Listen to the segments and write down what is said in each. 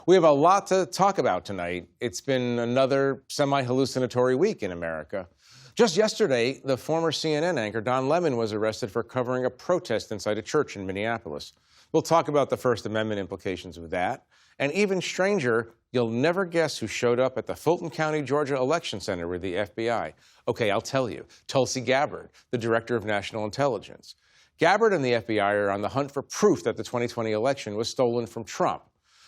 We have a lot to talk about tonight. It's been another semi-hallucinatory week in America. Just yesterday, the former CNN anchor Don Lemon was arrested for covering a protest inside a church in Minneapolis. We'll talk about the First Amendment implications of that. And even stranger, you'll never guess who showed up at the Fulton County, Georgia Election Center with the FBI. Okay, I'll tell you. Tulsi Gabbard, the Director of National Intelligence. Gabbard and the FBI are on the hunt for proof that the 2020 election was stolen from Trump.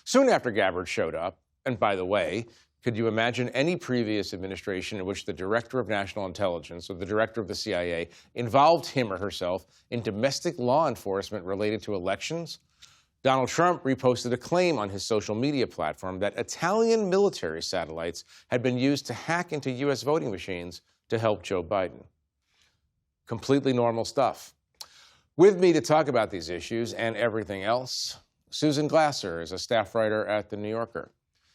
Soon after Gabbard showed up, and by the way, could you imagine any previous administration in which the Director of National Intelligence or the Director of the CIA involved him or herself in domestic law enforcement related to elections? Donald Trump reposted a claim on his social media platform that Italian military satellites had been used to hack into U.S. voting machines to help Joe Biden. Completely normal stuff. With me to talk about these issues and everything else, Susan Glasser is a staff writer at The New Yorker.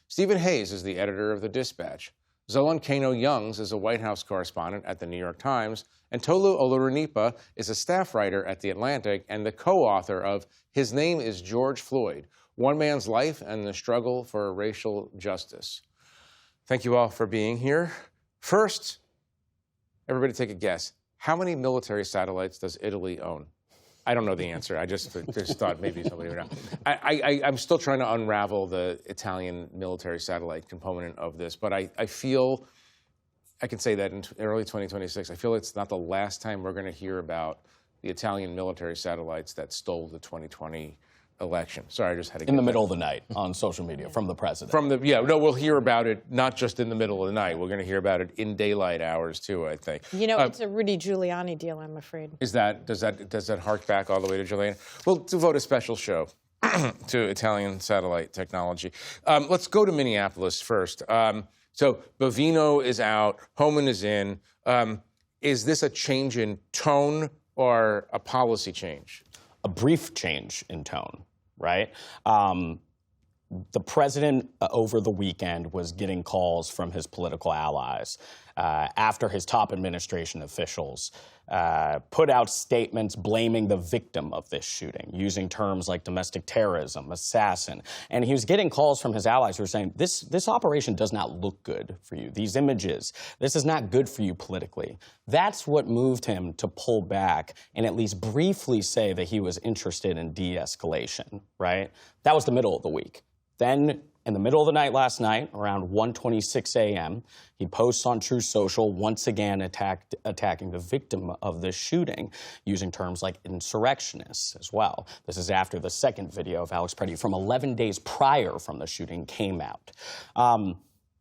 Stephen Hayes is the editor of The Dispatch. Zolan Kano-Youngs is a White House correspondent at The New York Times. And Tolu Olorunipa is a staff writer at The Atlantic and the co-author of His Name is George Floyd, One Man's Life and the Struggle for Racial Justice. Thank you all for being here. First, everybody take a guess. How many military satellites does Italy own? I don't know the answer. I just thought maybe somebody would know. I'm still trying to unravel the Italian military satellite component of this, but I feel, I can say that in early 2026, I feel it's not the last time we're going to hear about the Italian military satellites that stole the 2020 election. Sorry, I just had to get in the middle of the night on social media from the president. We'll hear about it not just in the middle of the night. We're going to hear about it in daylight hours too, I think. You know, it's a Rudy Giuliani deal, I'm afraid. Does that hark back all the way to Giuliani? We'll devote a special show to Italian satellite technology. Let's go to Minneapolis first. So Bovino is out, Homan is in. Is this a change in tone or a policy change? A brief change in tone, right? The president over the weekend was getting calls from his political allies after his top administration officials put out statements blaming the victim of this shooting, using terms like domestic terrorism, assassin. And he was getting calls from his allies who were saying, this operation does not look good for you. These images, this is not good for you politically. That's what moved him to pull back and at least briefly say that he was interested in de-escalation, right? That was the middle of the week. Then, in the middle of the night last night, around 1:26 a.m., he posts on Truth Social, once again attacking the victim of this shooting, using terms like insurrectionists as well. This is after the second video of Alex Preddy from 11 days prior from the shooting came out.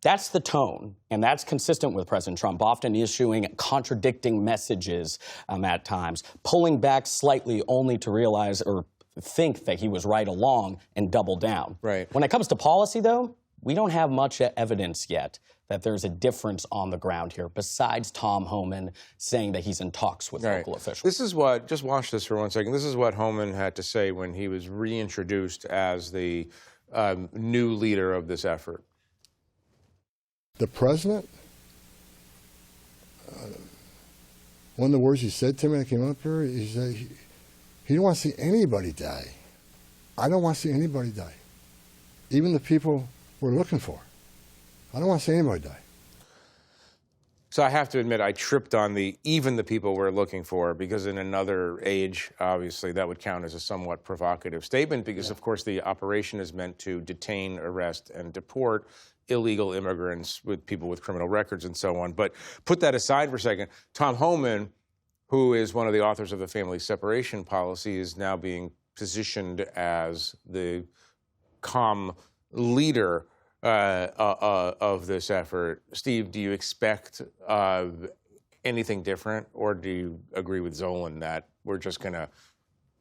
That's the tone, and that's consistent with President Trump, often issuing contradicting messages at times, pulling back slightly only to realize or think that he was right along and double down. Right. When it comes to policy, though, we don't have much evidence yet that there's a difference on the ground here, besides Tom Homan saying that he's in talks with local officials. This is what, just watch this for 1 second. This is what Homan had to say when he was reintroduced as the new leader of this effort. The president, one of the words he said to me when I came up here, he said, he don't want to see anybody die. I don't want to see anybody die. Even the people we're looking for. I don't want to see anybody die. So I have to admit, I tripped on even the people we're looking for, because in another age, obviously, that would count as a somewhat provocative statement, because, of course, the operation is meant to detain, arrest, and deport illegal immigrants with people with criminal records and so on. But put that aside for a second. Tom Homan, who is one of the authors of the family separation policy, is now being positioned as the calm leader of this effort. Steve, do you expect anything different, or do you agree with Zolan that we're just going to,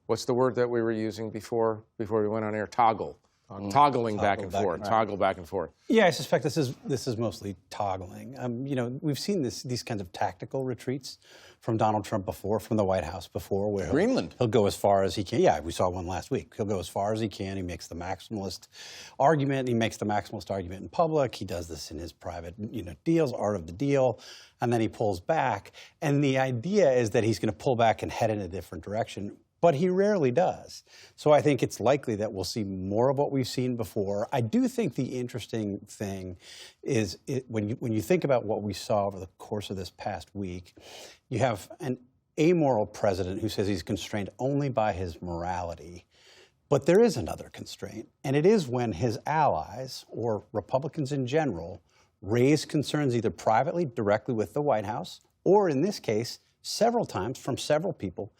what's the word that we were using before we went on air? Toggling back and forth. Toggle back and forth. Yeah, I suspect this is mostly toggling. You know, we've seen these kinds of tactical retreats from Donald Trump before, from the White House before, where Greenland. He'll go as far as he can. Yeah, we saw one last week. He'll go as far as he can. He makes the maximalist argument. He makes the maximalist argument in public. He does this in his private, deals, art of the deal, and then he pulls back. And the idea is that he's going to pull back and head in a different direction. but he rarely does. So I think it's likely that we'll see more of what we've seen before. I do think the interesting thing is when you think about what we saw over the course of this past week, you have an amoral president who says he's constrained only by his morality. But there is another constraint, and it is when his allies, or Republicans in general, raise concerns either privately, directly with the White House, or in this case, several times from several people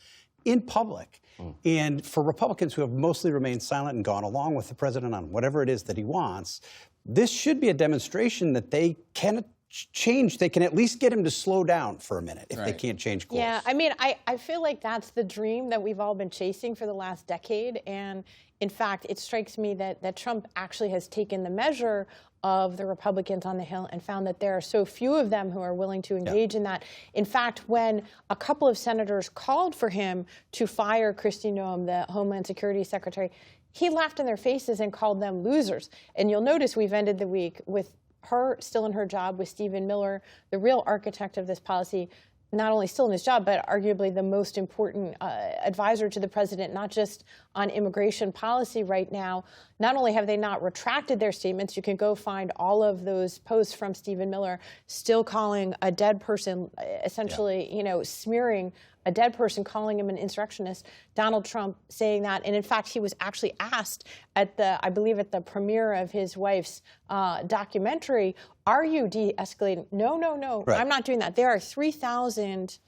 in public. And for Republicans who have mostly remained silent and gone along with the president on whatever it is that he wants, this should be a demonstration that they can change. They can at least get him to slow down for a minute if they can't change course. Yeah, I mean, I feel like that's the dream that we've all been chasing for the last decade. And in fact, it strikes me that Trump actually has taken the measure of the Republicans on the Hill and found that there are so few of them who are willing to engage in that. In fact, when a couple of senators called for him to fire Kristi Noem, the Homeland Security Secretary, he laughed in their faces and called them losers. And you'll notice we've ended the week with her still in her job, with Stephen Miller, the real architect of this policy, not only still in his job, but arguably the most important advisor to the president, not just on immigration policy right now. Not only have they not retracted their statements, you can go find all of those posts from Stephen Miller still calling a dead person, essentially, you know, smearing a dead person, calling him an insurrectionist. Donald Trump saying that. And in fact, he was actually asked at I believe at the premiere of his wife's documentary, are you de-escalating? No, no, no, I'm not doing that. There are 3,000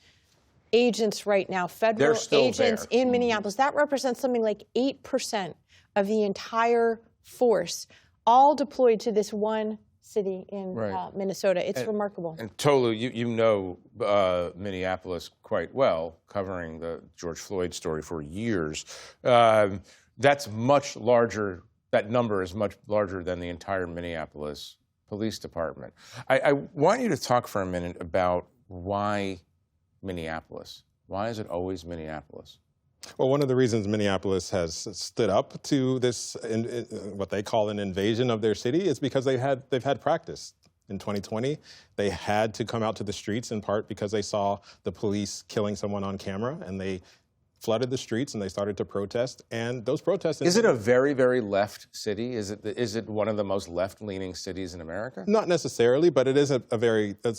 agents right now, federal agents in Minneapolis. That represents something like 8% of the entire force, all deployed to this one city in Minnesota. It's remarkable. And Tolu, you know Minneapolis quite well, covering the George Floyd story for years. That's much larger. That number is much larger than the entire Minneapolis Police Department. I want you to talk for a minute about why Minneapolis. Why is it always Minneapolis? Well, one of the reasons Minneapolis has stood up to this, what they call an invasion of their city, is because they've had practice. In 2020, they had to come out to the streets in part because they saw the police killing someone on camera, and they flooded the streets and they started to protest. And those protests— Is it a very, very left city? Is it one of the most left-leaning cities in America? Not necessarily, but it is a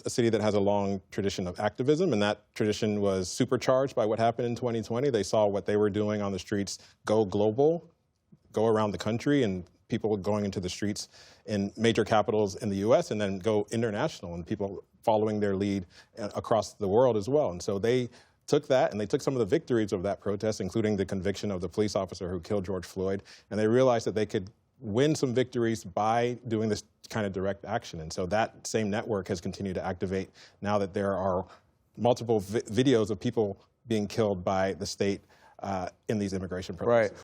city that has a long tradition of activism, and that tradition was supercharged by what happened in 2020. They saw what they were doing on the streets go global, go around the country, and people going into the streets in major capitals in the U.S. and then go international, and people following their lead across the world as well. And so they took that, and they took some of the victories of that protest, including the conviction of the police officer who killed George Floyd, and they realized that they could win some victories by doing this kind of direct action. And so that same network has continued to activate now that there are multiple videos of people being killed by the state in these immigration protests. Right.